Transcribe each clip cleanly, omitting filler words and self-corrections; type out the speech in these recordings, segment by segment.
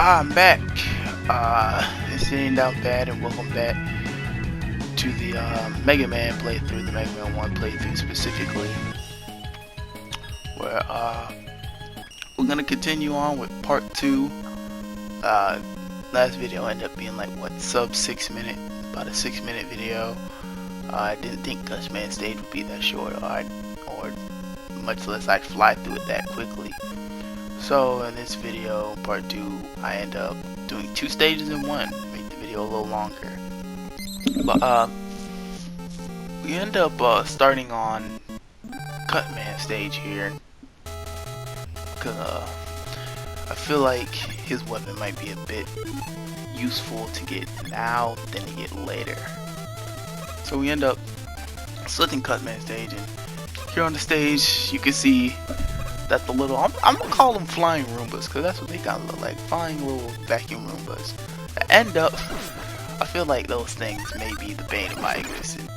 I'm back. This ain't down bad, and welcome back to the Mega Man playthrough, the Mega Man 1 playthrough specifically, where we're gonna continue on with part 2. Last video ended up being like what, sub 6 minute, about a 6-minute video. I didn't think Cutman stage would be that short, or much less I'd fly through it that quickly. So in this video, part 2, I end up doing 2 stages in one, make the video a little longer. But we end up starting on Cutman stage here, cause I feel like his weapon might be a bit useful to get now than to get later. So we end up selecting Cutman stage, and here on the stage you can see that the little, I'm gonna call them flying Roombas, because that's what they kind of look like, flying little vacuum Roombas. I feel like those things may be the bane of my existence.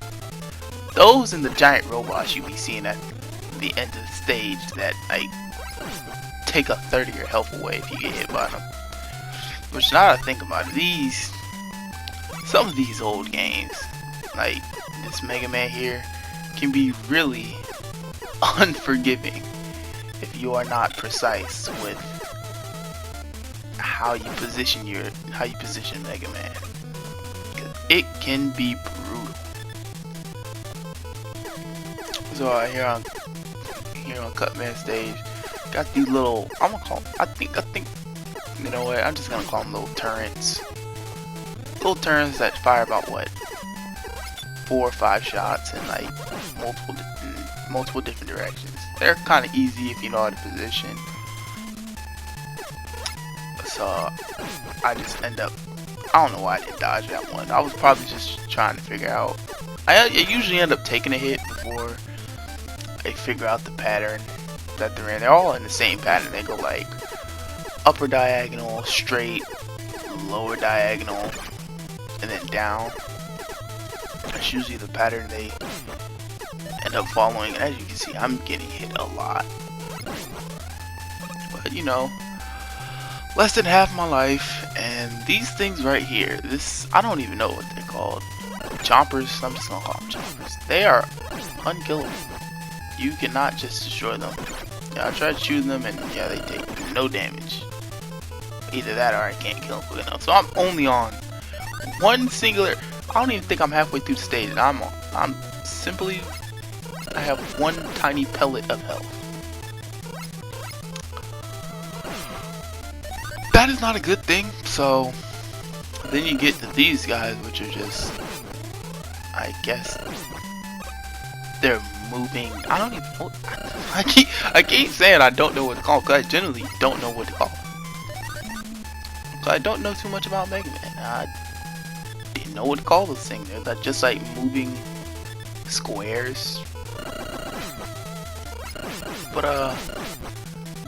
Those and the giant robots you be seeing at the end of the stage that like take a third of your health away if you get hit by them. Which, now that I think about it, some of these old games, like this Mega Man here, can be really unforgiving if you are not precise with how you position Mega Man. It can be brutal. So here on Cutman stage, got these little, I'm gonna call them, I think you know what, I'm just gonna call them little turrets. Little turrets that fire about what, 4 or 5 shots in like multiple different directions. They're kind of easy if you know how to position. So I just end up, I don't know why I didn't dodge that one. I was probably just trying to figure out. I usually end up taking a hit before I figure out the pattern that they're in. They're all in the same pattern. They go like upper diagonal, straight, lower diagonal, and then down. That's usually the pattern they end up following. And as you can see, I'm getting hit a lot. But you know, less than half my life, and these things right here, I don't even know what they're called. Chompers, I'm just gonna call them chompers. They are unkillable. You cannot just destroy them. Yeah, I tried shooting them, and yeah, they take no damage. Either that or I can't kill them quick enough. So I'm only on one singular, I don't even think I'm halfway through the stage, and I have one tiny pellet of health. That is not a good thing. So then you get to these guys, which are just, I guess they're moving. I don't even know. I keep saying I don't know what to call them, because I generally don't know what to call them. So I don't know too much about Mega Man. I didn't know what to call those things. They're just like moving squares. But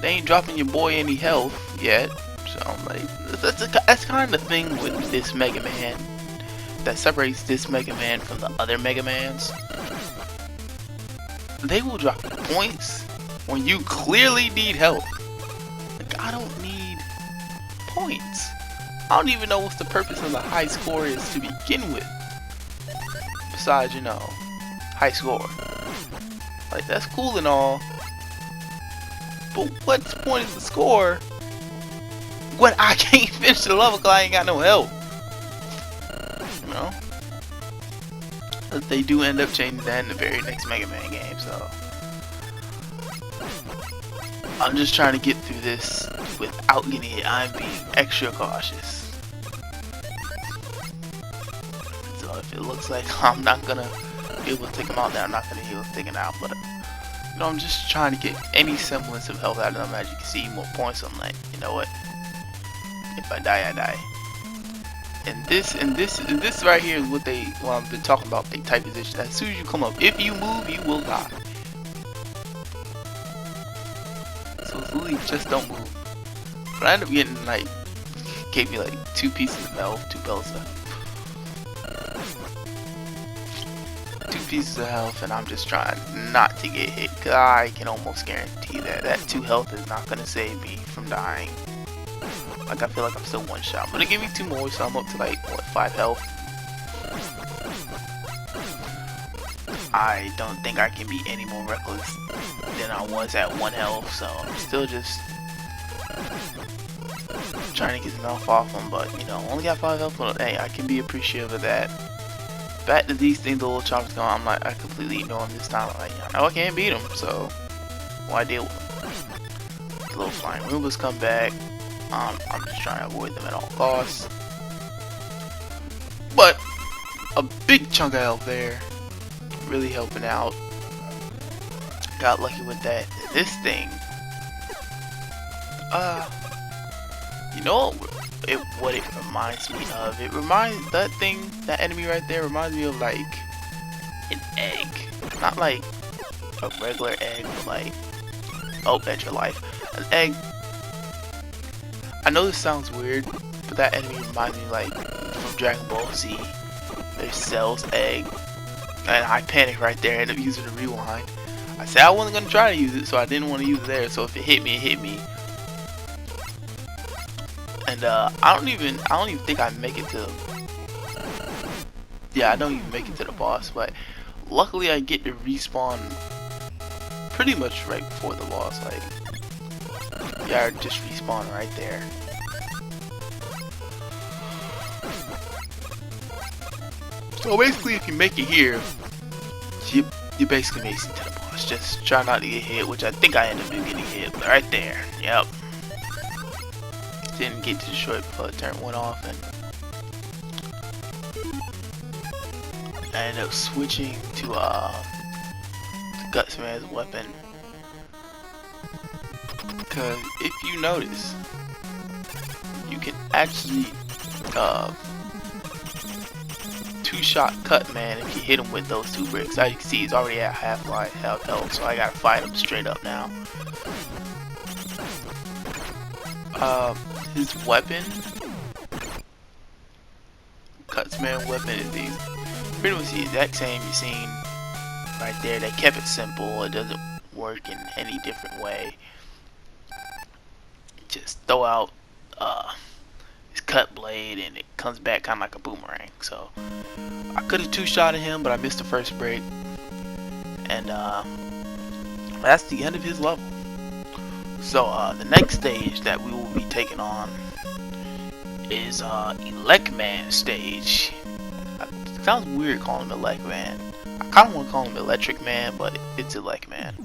they ain't dropping your boy any health yet. So I'm like, that's kind of the thing with this Mega Man that separates this Mega Man from the other Mega Mans. They will drop points when you clearly need help. Like, I don't need points. I don't even know what the purpose of the high score is to begin with. Besides, you know, high score. Like, that's cool and all. But what's the point of the score when I can't finish the level because I ain't got no help? You know? But they do end up changing that in the very next Mega Man game, so I'm just trying to get through this without getting hit. I'm being extra cautious. So if it looks like I'm not gonna be able to take them out, then I'm not gonna be able to take it out. But you know, I'm just trying to get any semblance of health out of them. As you can see, more points. I'm like, you know what? If I die, I die. And this right here is what I've been talking about. They type position. As soon as you come up, if you move, you will die. So it's literally just don't move. But I end up getting like, gave me like 2 pieces of health, 2 pellets of health. 2 pieces of health, and I'm just trying not to get hit, because I can almost guarantee that 2 health is not going to save me from dying. Like I feel like I'm still one shot. But it gave me 2 more, so I'm up to like what, 5 health. I don't think I can be any more reckless than I was at 1 health, so I'm still just trying to get the mouth off him. But you know, only got 5 health, but hey, I can be appreciative of that. Back to these things, the little choppers going. I'm like, I completely ignore him this time. Like, I know I can't beat him, so why deal with him? The little flying Roombas come back. I'm just trying to avoid them at all costs. But a big chunk of health there, really helping out. Got lucky with that. This thing, you know what it reminds me of? It reminds, that enemy right there reminds me of like an egg. Not like a regular egg, but like, oh, that's your life. An egg. I know this sounds weird, but that enemy reminds me like from Dragon Ball Z. There's Cell's egg. And I panicked right there, ended up using the rewind. I said I wasn't gonna try to use it, so I didn't want to use it there, so if it hit me, it hit me. And I don't even think I make it to, yeah, I don't even make it to the boss, but luckily I get to respawn pretty much right before the boss. Like, yeah, I just respawn right there. So basically, if you make it here, you basically make it to the boss. Just try not to get hit, which I think I ended up getting hit, but right there. Yep. Didn't get to destroy it before the turn went off, and I ended up switching to Cutman's weapon. Because if you notice, you can actually two-shot Cutman if you hit him with those 2 bricks. As you can see, he's already at half life, half health, so I gotta fight him straight up now. His weapon, Cutman weapon, is pretty much the exact same you've seen right there. They kept it simple. It doesn't work in any different way. Just throw out his cut blade and it comes back kind of like a boomerang. So I could have 2-shotted him, but I missed the first break, and that's the end of his level. So the next stage that we will be taking on is Elecman stage. It sounds weird calling him Elecman. I kind of want to call him Electric Man, but it's Elecman.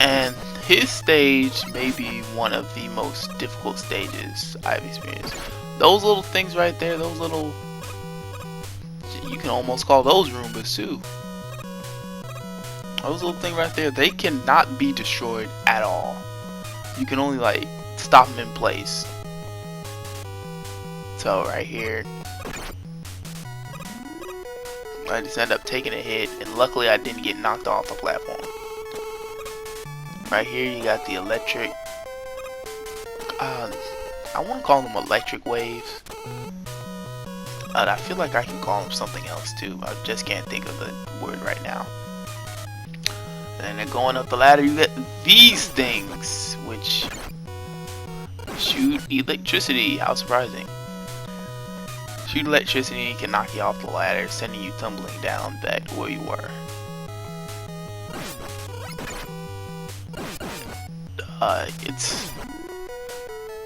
And his stage may be one of the most difficult stages I've experienced. Those little things right there, those little, you can almost call those Roombas too. Those little things right there, they cannot be destroyed at all. You can only like stop them in place. So right here, I just end up taking a hit, and luckily I didn't get knocked off the platform. Right here you got the electric, I want to call them electric waves. I feel like I can call them something else too. I just can't think of the word right now. And then going up the ladder, you get these things, which shoot electricity. How surprising. Shoot electricity can knock you off the ladder, sending you tumbling down back to where you were.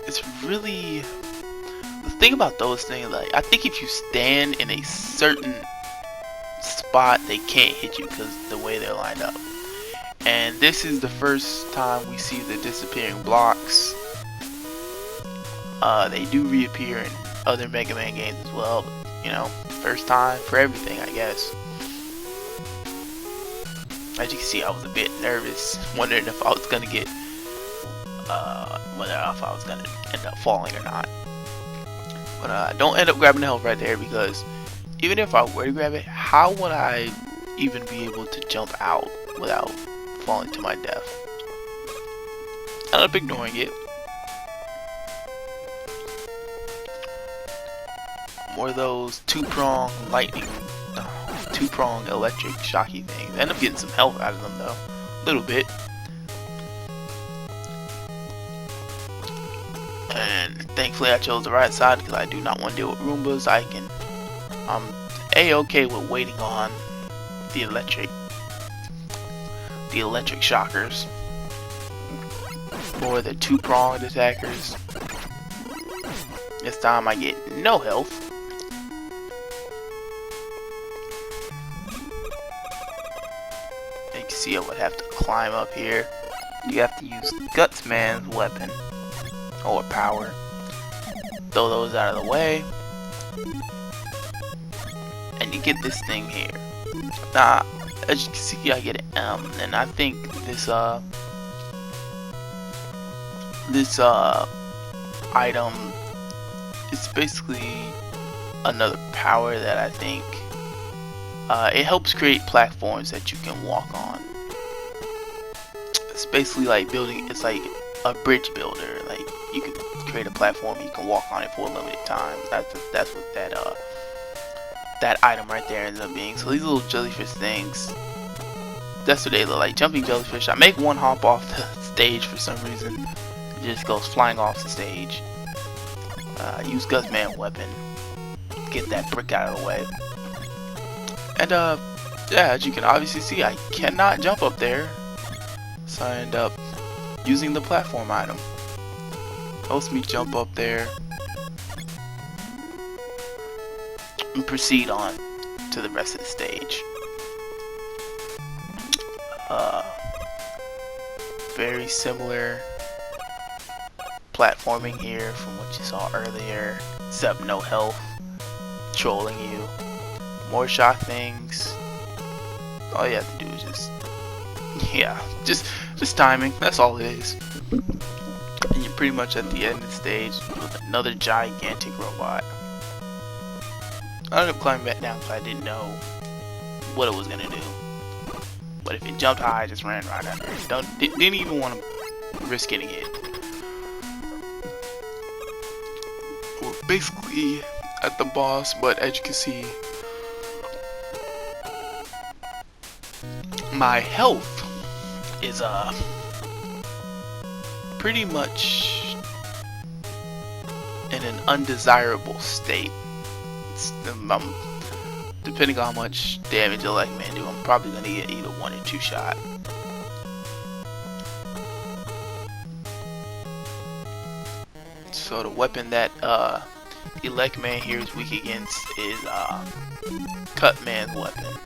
It's really, the thing about those things, like, I think if you stand in a certain spot, they can't hit you because the way they're lined up. And this is the first time we see the disappearing blocks. They do reappear in other Mega Man games as well, but, you know, first time for everything, I guess. As you can see, I was a bit nervous, wondering if I was gonna get, whether if I was gonna end up falling or not. But don't end up grabbing the health right there, because even if I were to grab it, how would I even be able to jump out without falling to my death? I end up ignoring it. More of those two-prong lightning, two-prong electric shocky things. I end up getting some health out of them though, a little bit. And thankfully I chose the right side because I do not want to deal with Roombas. I'm a-okay with waiting on the electric shockers or the two-pronged attackers. This time I get no health. You can see I would have to climb up here. You have to use Cutman's weapon or power. Throw those out of the way. And you get this thing here. Now, as you can see, I get an M, and I think this item is basically another power that I think it helps create platforms that you can walk on. It's basically like building. It's like a bridge builder. Like you can create a platform, you can walk on it for a limited time. That's what that item right there ends up being. So these little jellyfish things, that's what they look like. Jumping jellyfish. I make one hop off the stage for some reason. It just goes flying off the stage. Use Cutman weapon. Get that brick out of the way. And yeah, as you can obviously see, I cannot jump up there. So I end up using the platform item. Helps me jump up there and proceed on to the rest of the stage. Very similar platforming here from what you saw earlier, except no health, trolling you, more shock things. All you have to do is just timing. That's all it is. And you're pretty much at the end of the stage with another gigantic robot. I ended up climbing back down because I didn't know what it was gonna do. But if it jumped high, I just ran right under it. Didn't even want to risk getting hit. We're basically at the boss, but as you can see, my health is pretty much in an undesirable state. Depending on how much damage Elecman do, I'm probably gonna get either 1 or 2 shot. So the weapon that Elecman here is weak against is Cutman's weapon.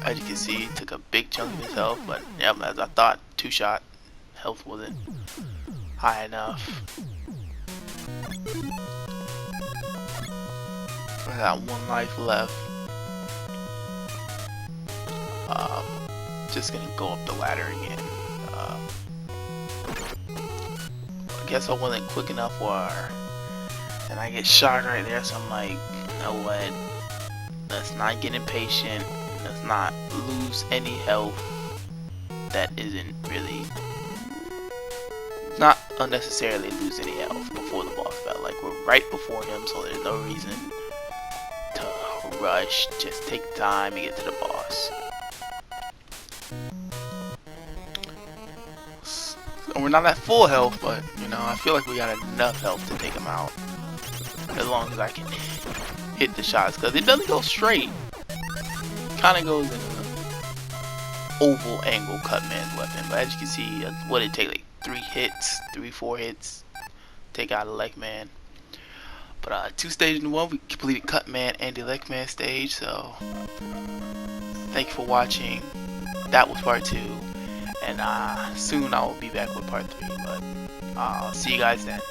As you can see, he took a big chunk of his health, but yep, as I thought, 2 shot health wasn't high enough. I got 1 life left. Just gonna go up the ladder again. I guess I wasn't quick enough and I get shot right there, so I'm like, you know what? Let's not get impatient. Let's not lose any health that isn't really, not unnecessarily lose any health before the boss battle. Like, we're right before him, so there's no reason to rush. Just take time and get to the boss. So we're not at full health, but you know, I feel like we got enough health to take him out, as long as I can hit the shots, because it doesn't go straight. Kind of goes in an oval angle Cutman's weapon, but as you can see, what it take, like 4 hits, take out Elecman. But 2 stages in 1, we completed Cutman and Elecman stage. So thank you for watching. That was part 2, and soon I will be back with part 3. But I'll see you guys then.